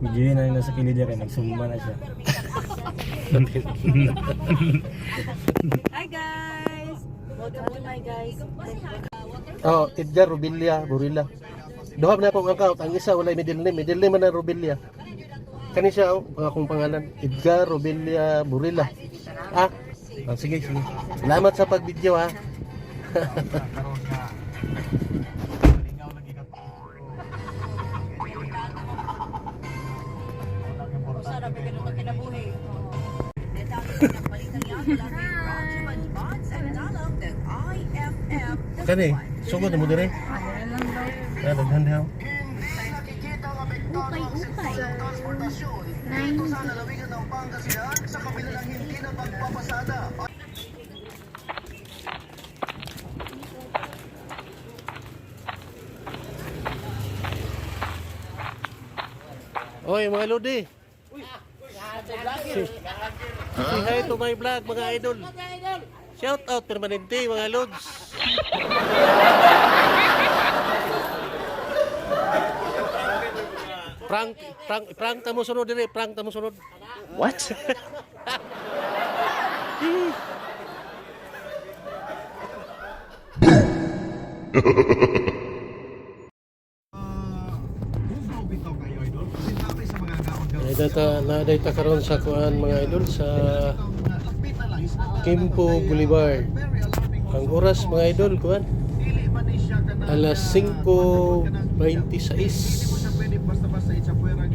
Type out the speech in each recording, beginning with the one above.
Medyo yun na nasa kilid niya kaya nagsumba na siya. Hi guys! Welcome to my guys. Oh, Edgar Rubilia, Burilla. Duha na akong account. Ang isa wala middle name. Middle name na Rubilia. Kani siya ang akong pangalan. Edgar Rubilia Burilla. Ah, sige, sige. Salamat sa pag-video ha. Kani, sugod mo dire. Ah, daghan daw. Ukay-ukay. 9. Oy, mga lodi. Say hi to my vlog, mga idol. Shout out permanente, mga lods. Prank tamo sunod dire, prank tamo sunod. What? Nadayta karon sa kuan mga idol sa Quimpo Boulevard. Ang oras mga idol kuan alas 5:26.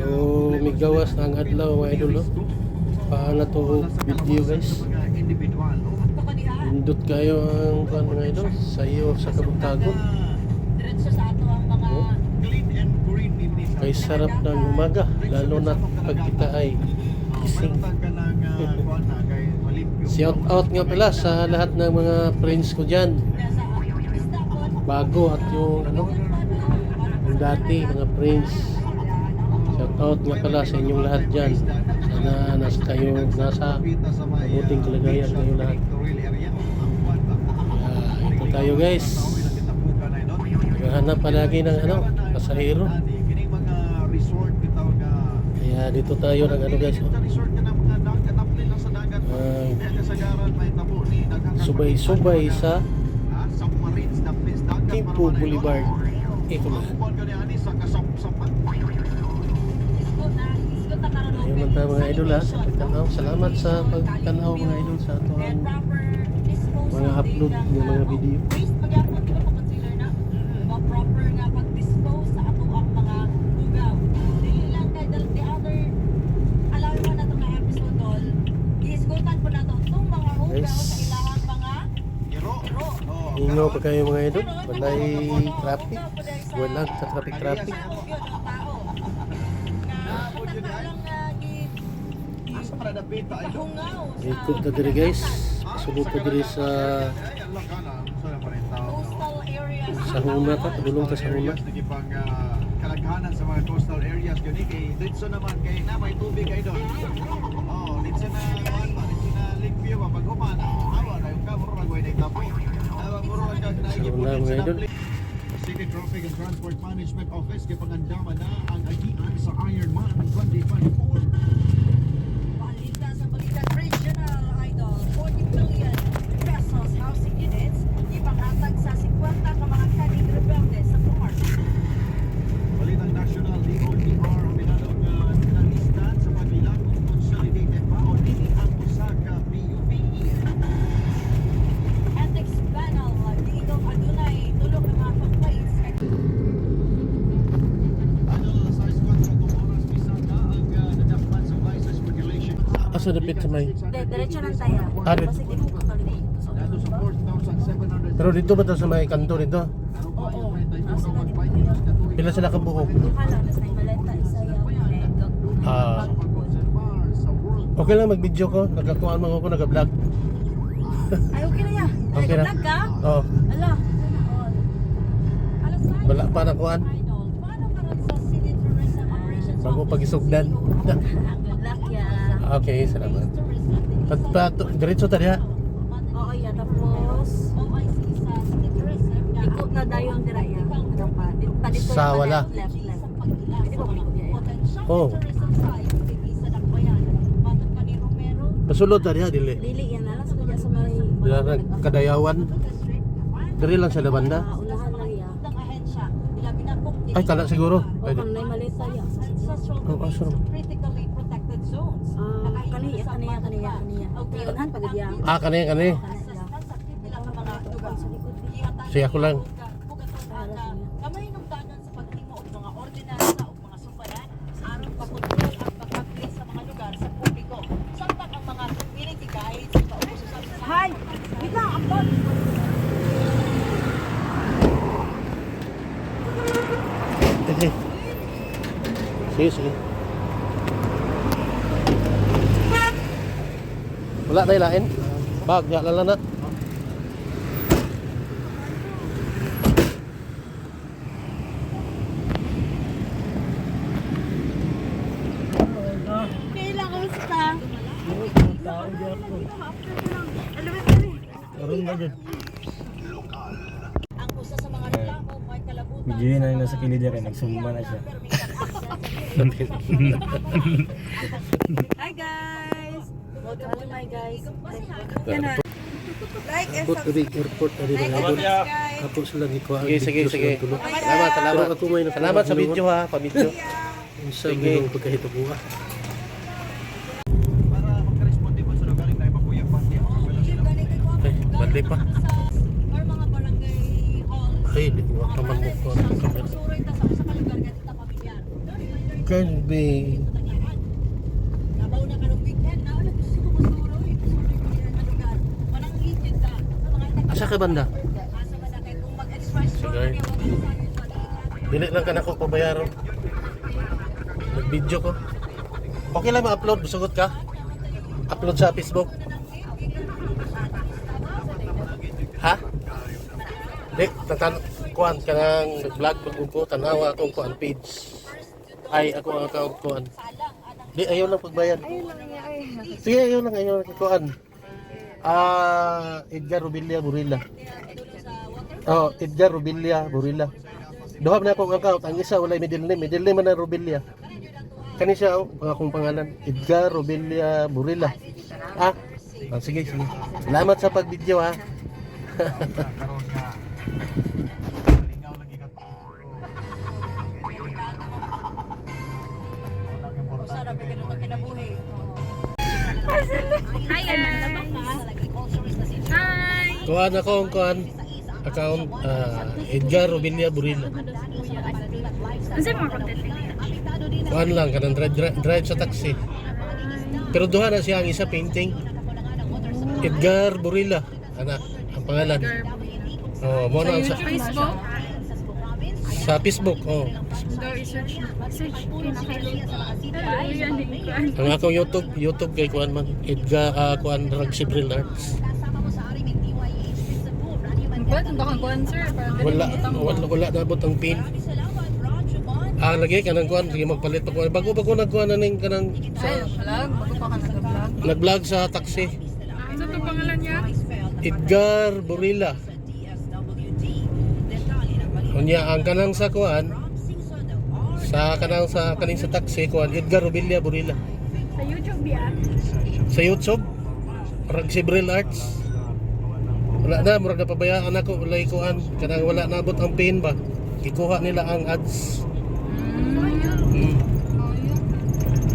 So migawas na ang adlaw mga idol no. Paano to video guys? Indot kayo ang kuan mga idol sayo sa kabutagon. Kay sarap ng umaga, lalo na pag kita ay gising. Shout out nga pala sa lahat ng mga friends ko dyan. Bago at yung yung dati mga friends. Shout out nga pala sa inyong lahat dyan. Sana nasa mabuting kalagayan kayo lahat. Ito tayo guys. Naghahanap palagi ng pasahero. Kaya dito tayo ng guys. Subay-subay sa Quimpo Boulevard. Ito na. Ayun man tayo mga idol ha, sa pagtanaw. Salamat sa pagtanaw mga idol sa atong mga upload ng mga video. Proper nga pag-dispose sa ato ang mga lugaw. Dili lang kay the other alaw mo na itong episode dol. Ihisgutan po na itong mga lugaw sa ilahang mga iro. Ingo pa kayo mga idol. Balay traffic. Walang sa traffic. Ikot na diri guys. Sulod na diri sa Huna pa, padulong ta sa Huna. Kalaghanan sa mga coastal areas gani kay dito naman kay na may tubig ay doon. Oh, dito na Lakeview pag humana. Awa na yung kamuro nagway na tapo. Awa muro ka na idol. City Traffic and Transport Management Office kay pangandaman na ang agian sa Ironman 2024. Balita sa Balikan Regional Idol, 40 million pesos housing units ipanghatag sa 50 ka mga kaning rebelde sa Pumar. Balitang National DOTR ang pinalog na listan sa pagbilang ng consolidated baon dili ang usa ka PUVE. Ethics panel dito adunay tulog ng mga complaints. Asa dapit sa may Diretso lang tayo. Kasi di mo kakalimutan. Pero dito ba ito sa may kanto dito? Oo. Nasa na dito. Pila sila kabuok? Hala, nasa baleta isa yung Okay lang mag-video ko. Nagkakuhaan mo ako, nag-vlog. Ay, okay na yan. Okay na? Nag-vlog ka? Oo. Ala. Wala pa nakuhaan. Paano ka rin sa City Tourism Operations Bago pag-isugdan. Good luck yan. Okay, salamat. Diretso ta diha. Oo, yan. Tapos, sa City Tourism, ikot na dayon dira yan. Sa wala. Left. Oh. Pasulod ta diha dili. Dili yan na lang sa kanya sa may Dila na Kadayawan. Diri lang sa Labanda. unahan lang ya. Ay kana siguro. O Pwede. kung may malita ya. Oh, asro. Kaniya. Unahan pagid ya. Ah kani. Siya ko lang. Kamay nung dagan sa pagtimo og mga ordinansa ug mga sumbayan aron pakontrol ang pag-access sa mga lugar sa publiko. Samtang ang mga community guides pauso sa Hi. Wait lang, ambot. Sige. Wala na ilain. Bag, ya lang na. Kailangan sa. Karon na gid. ang usa sa mga reklamo may kalabutan. Medyo na nasa kilid niya kaya nagsumba na siya. Hi guys. Welcome to my guys. Yan na. Like and Airport dari airport dari subscribe guys. Apo sila ni kuha. Sige. Salamat. Ako may Salamat sa video ha, pa-video. Sa mga pagkahito buha. Para magka-responde po sa lugar na ipapuyak pa. Ay, balik pa. Or mga barangay halls. Ay, di ko taman mo ko. Susuroy ta sa usa ka lugar kadto ta pamilyar. Can be Nabaw na karong weekend na ulit gusto ko susuroy. Susuroy ko din ang lugar. Manang legit ta. Sa mga asa ka banda? asa man na kay kung mag-express road Sige. niya wala sa akin. Dili lang ka na ko pabayaro. Nag-video ko. Okay lang ma-upload, busugot ka. Upload sa Facebook. Ha? Di, kuan ka nang nag-vlog pag ko, tanawa akong kuan page. Ay, ako ang account kuan. Di, ayaw lang pagbayad. Sige, ayaw lang kuan. Edgar Rubilia Burilla. Oh, Edgar Rubilia Burilla. Duha na akong account, ang isa walay middle name man na Rubilia. Kani siya akong pangalan, Edgar Rubilia Burilla. Sige. Salamat sa pag-video ha. Karon nga. Lingaw lagi ka. Sarap ka nung kinabuhi. Hi Hi. Kuan ako ang kuan account Edgar Rubilia Burilla. Ano sa mga content nila? Kuan lang kanang drive sa taxi. Pero duha na siya ang isa painting. Edgar Burilla, ana ang pangalan. Oh, mo na sa Facebook? sa Facebook. Oh. Daw i-search. Search. Yan din ko. Ang akong YouTube kay kuan man Edgar kuan Ragsibril Arts. Ba't ang dakang kuhan sir? Wala nabot ang pin. Lagi kanang kuan sige magpalit pa ko. Bago nagkuan na ning kanang sa Vlog? Bago pa ka nag-vlog? nag-vlog sa taxi. Ano itong pangalan niya? Edgar Burilla. Unya ang kanang sa kuan sa kaning sa taxi kuan Edgar Rubilia Burilla. Sa YouTube yan? Sa YouTube Ragsibril Arts. Wala na murag napabayaan ako walay kuan kanang wala nabot ang pin ba. Ikuha nila ang ads.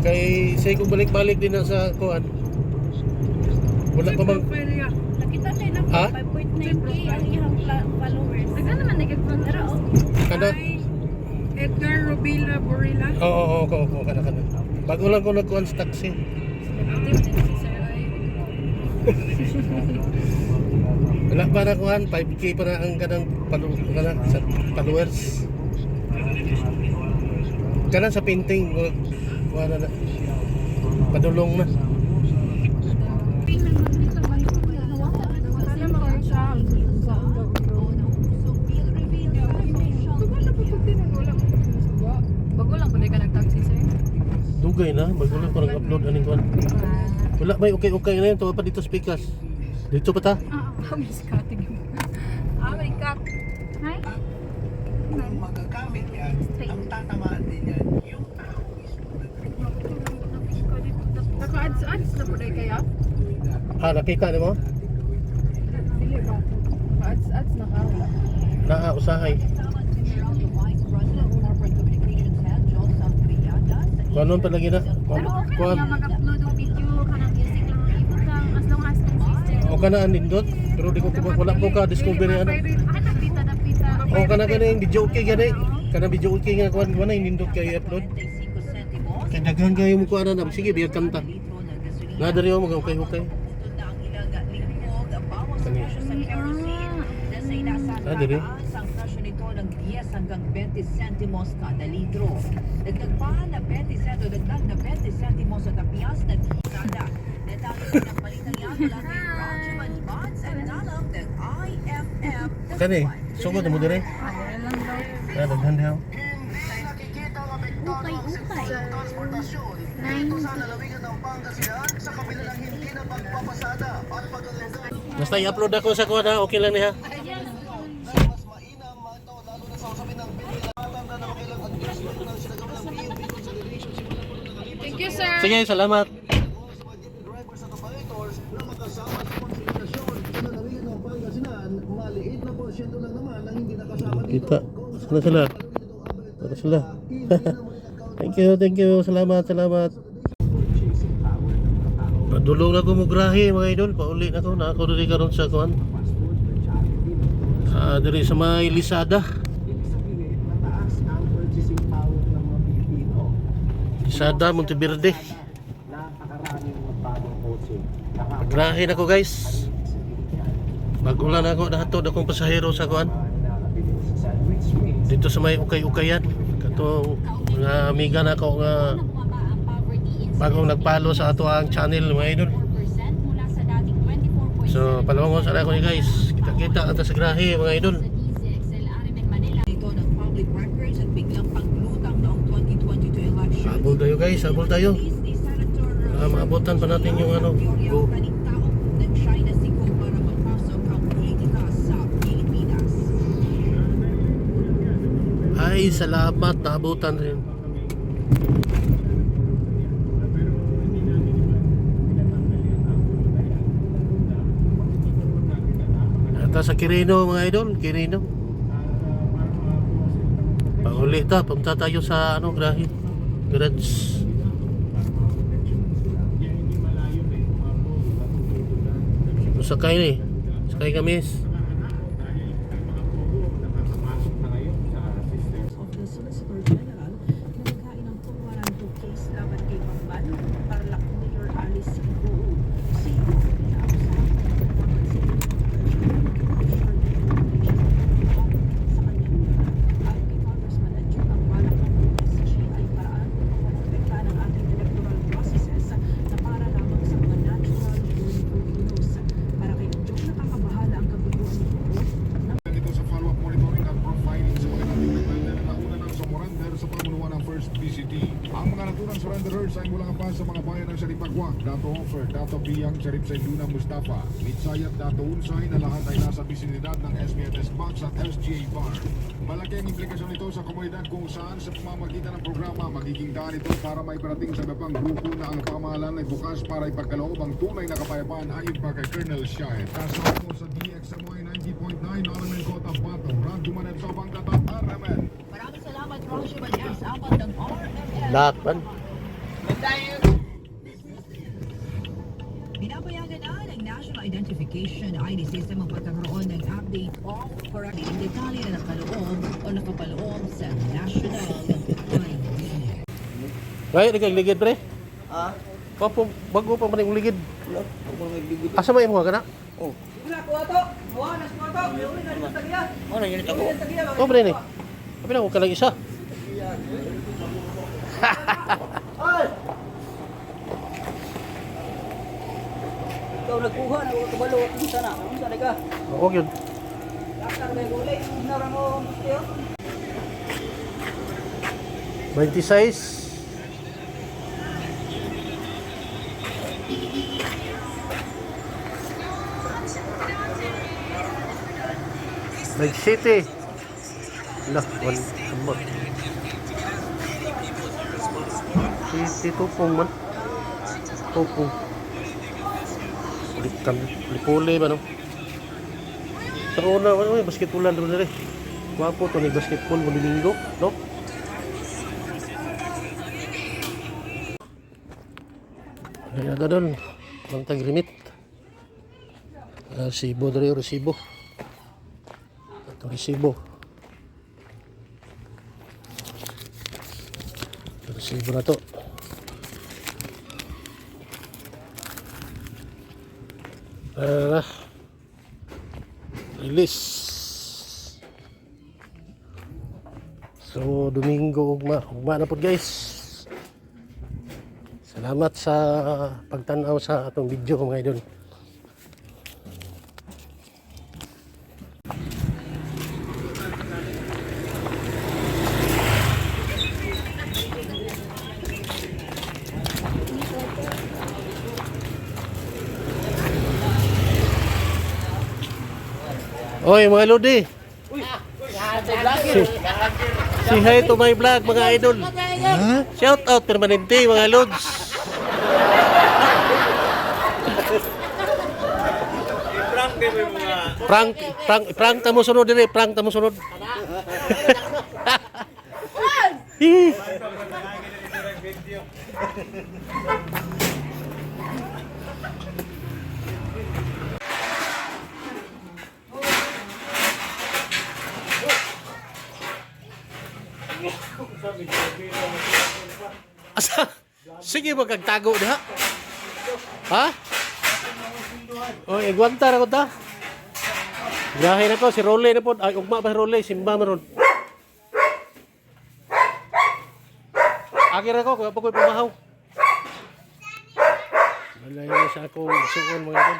Kay say kung balik-balik din na sa kuan. Wala pa bang Nakita tayo na Ha? 5.9k ang iyong followers. Nagano naman nag-follow? kada Edgar Rubila Burilla. oo kana. Bago lang ko nagkuan sa taxi. Wala pa na kuhan, 5k pa na ang kanang sa followers. Kanang sa painting, kuha na. Padulong na. Bago lang pala ka nag-taxi sir. Dugay na, bago lang ko nag-upload aning kuhan. Wala ba, okay na yun, tuwa pa dito sa pikas. Dito pa ta? Miss cutting. May cut. Hi. Magkakama traffic yan. Ang tatamaan din yan. Yung tao mismo na Naka-ads na po rin kaya? Nakita mo? Dili ba? Naka-ads na ka. Usahay. Kuanon pa lagi na? Pero okay Kuan. lang mag-upload ng video ka ng music lang ang ibot lang as long as consistent. O kana nindot, pero di ko wala ko ka discover ano. Napita. O kana gani video okay gani. Kana video okay nga kuan wala nindot kay upload. Kay daghan kayo mo kuan na sige biya kanta. Na diri mo okay. Diri. Ang presyo nito ng 10 hanggang 20 centimos kada litro. Dagdag pa na 20 centimos, dagdag na 20 centimos sa tapias na kada. Detalye na ng balitang yan mula kay Rajiman Bonds at Talam ng IFF. Kani, sugod mo dire. Daghan daw. nakikita ang apektado ang sektong transportasyon dito sa lalawigan ng Pangasinan sa kabila ng hindi na pagpapasada at pag-alagad. Basta i-upload ako sa kuan ha, okay lang ni ha. Mas mainam ito lalo na sa usapin ng pinilatan na nakailang administrasyon ng sinagawa ng PNP consolidation simula po na nakalipas Thank you, sir. Sige, salamat. sa mga jeep drivers at operators na makasama sa konsolidasyon sa lalawigan ng Pangasinan. Maliit na porsyento lang naman ang hindi nakasama dito. Kita. Sana sila. Sana sila. Thank you. Salamat. Padulong na ko mo grahe mga idol. Pauli na ko. Nako diri karon sa kuan. Diri sa may Lisada. Lisada, Monteverde. Grahe na ko guys. Bagulan ako nahatod akong pasahero sa kuan. Dito sa may ukay-ukayan. Katong mga amiga na ko nga bagong nagpalo sa ato ang channel mga idol. So palawang sa ako ni guys. Kita-kita ata sa grahe mga idol. Ito ng public records at biglang paglutang noong 2022 election. Habol tayo guys, habol tayo. Maabutan pa natin yung ano. Go. ng China Sico para magpasok ang politika sa Pilipinas. Ay, salamat. Naabutan rin. Ata sa Quirino mga idol. Quirino. Panguli ta. Punta tayo sa ano, grahe. Garage. Sakay ni. Sakay kami. Of the Solicitor General na nagkain ng 212 case laban kay Pamban, Tarlac Mayor Alice Goo. Si inaasahan na nagkaman si sa kanyang at kay Congressman Adjun ang balak ng PSG ay paraan upang maprotekta ng ating electoral processes na para lamang sa mga natural born Filipinos. Para kay Adjun, nakakabahala ang kabiguan nito Ito sa follow-up monitoring at profiling sa mga nating nagtanda na nauna ng sumurrender sa pamunuan ng First PCT. Ang mga naturang surrenderers ay mula pa sa mga bayan ng Saripagwak, Dato Hofer, Dato Biyang, Sarip Sayduna, Mustafa, Mitsay at Dato Unsay na lahat ay nasa bisinidad ng SPNS Box at SGA Bar. Malaki ang implikasyon nito sa komunidad kung saan sa pamamagitan ng programa magiging daan ito para may parating sa iba pang grupo na ang pamahalaan ay bukas para ipagkaloob ang tunay na kapayapaan ayon pa kay Colonel Shahid. Kasama mo sa DXMY 90.9 Alamin Kota Bato, Radjumanet sa Bangkata, RMN. Maraming salamat, Roger Valdez, apat ng RMN. Lahat man. Binabayagan na ng National Identification ID System ang pagkakaroon ng update of correcting detalye na nakaloob o nakapaloob sa National ID. Right, nagligid pre? Papo, bago pa man yung ligid. Asa may mo kana? Oh, pre ni. Abi na ko kalang isa. Ikaw nagkuha, kabalo at isa na. Ano sa ka? Oo yun. Lakar may gulay. Hinarang mo, Mustio. 26. Lake City. Lah, wan ambot. Si Tupong man. Tupong. Ulikan, puli ba no? Sa una, basketballan doon rin. Wapo to ni basketball mo linggo, no? Ay, ada doon. Bantag rimit. Resibo dari resibo. Ito resibo. Resibo na to. Release. So Domingo ugma na po guys. Salamat sa pagtanaw sa atong video mga idol. Oy mga lodi. Say hi to my vlog mga idol. Shout out permanente mga lods. Prank tamo sunod dire, prank tamo sunod. Asa? Sige magkagtago diha. Ha? Oh, igwanta ra ko ta. Gahin ako si Rolly na po. Ay ugma pa si Rolly, simba man ron. Agir ako kung ako'y pumahaw. Malay mo sa akong suon mga idol.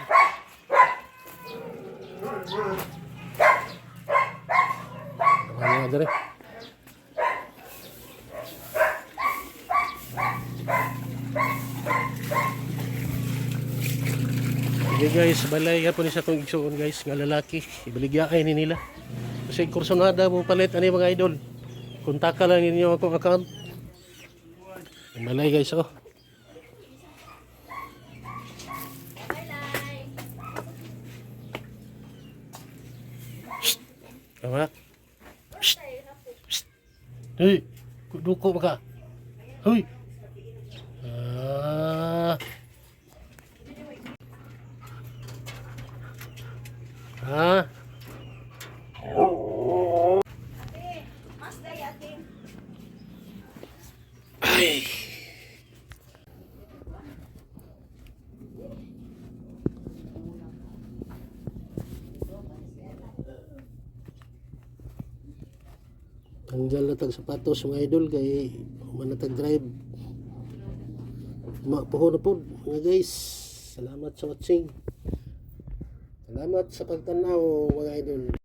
Ano dire? Okay guys, balay nga po ni sa akong igsuon guys, nga lalaki, ibaligyaay ni nila. Kasi kursonada mo palit, ano mga idol. Kontaka lang ninyo akong account. Balay guys, oh. Shhh! Tama? Shhh! Shhh! Hey! Duko maka! Hey! Ha? Ay. Tanggal na tag sapatos mga idol kay manatag drive. Mapuho na po mga guys. Salamat sa watching. Salamat sa pagtanaw mga idol.